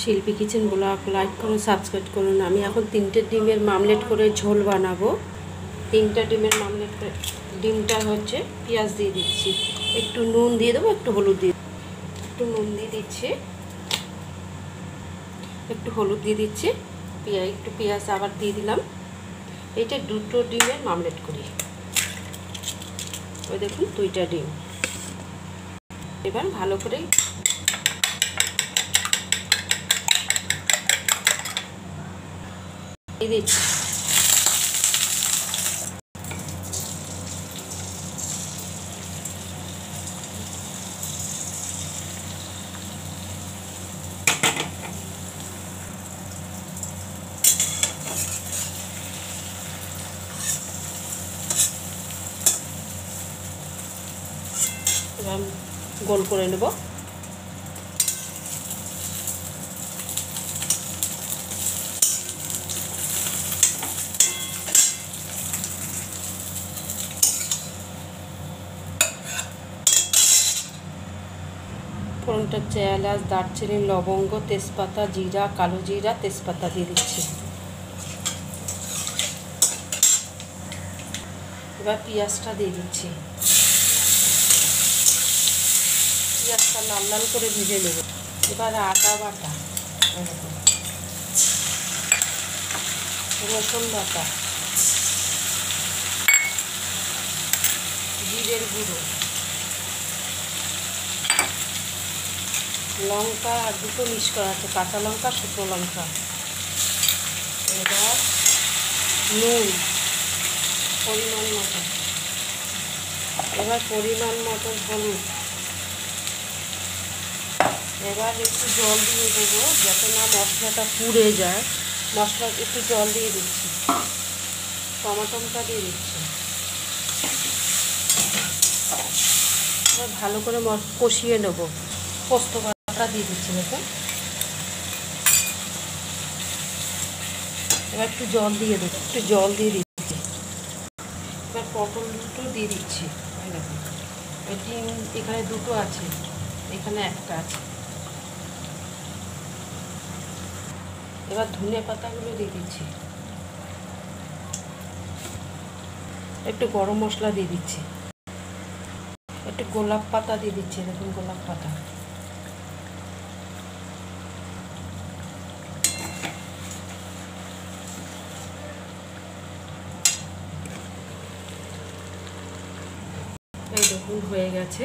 শিল্পী kitchen blog like করুন, subscribe করুন। আমি এখন 3টে ডিমের মামলেট করে ঝোল বানাবো। 3টা ডিমের মামলেট করে ডিমটা হচ্ছে পেঁয়াজ দিয়ে দিচ্ছি, একটু নুন দিয়ে দেবো, একটু হলুদ দিয়ে একটু নুন দিয়ে দিচ্ছি, একটু হলুদ দিয়ে দিচ্ছি, একটু পেঁয়াজ আবার দিয়ে দিলাম। এইটা 2টো ডিমের মামলেট করি। ওই দেখুন 2টা ডিম। এবার ভালো করে দিয়ে দিচ্ছি। এবার গোল করে নেব। ফোড়নটা এলাচ, দারচিনি, লবঙ্গ, তেজপাতা, জিরা, কালো জিরা, তেজপাতা দিয়ে দিচ্ছি। এবার পেঁয়াজটা দিয়ে দিচ্ছি। পেঁয়াজটা লাল লাল করে ভেজে নেব। এবার আদা বাটা, রসুন বাটা, জিরের গুঁড়ো, লঙ্কা আর 2টো মিক্স করা আছে, কাঁচা লঙ্কা, শুকনো লঙ্কা। এবার নুন পরিমাণ মতো, এবার পরিমাণ মতো হলুদ। এবার একটু জল দিয়ে দেবো যাতে না মশলাটা পুড়ে যায়। মশলা একটু জল দিয়ে দিচ্ছি, টমাটোটা দিয়ে দিচ্ছি। এবার ভালো করে কষিয়ে নেব। পোস্ত বাটা দিয়ে দিচ্ছি দেখুন। এবার একটু জল দিয়ে দিচ্ছি, দিচ্ছি। এবার পটল দুটো দিয়ে দিচ্ছি। দেখুন ডিম এখানে 2টো আছে, এখানে একটা আছে। এবার ধনে পাতাগুলো দিয়ে দিচ্ছি, একটু গরম মশলা দিয়ে দিচ্ছি, একটু গোলাপ পাতা দিয়ে দিচ্ছি। দেখুন গোলাপ পাতা। এই দেখুন হয়ে গেছে।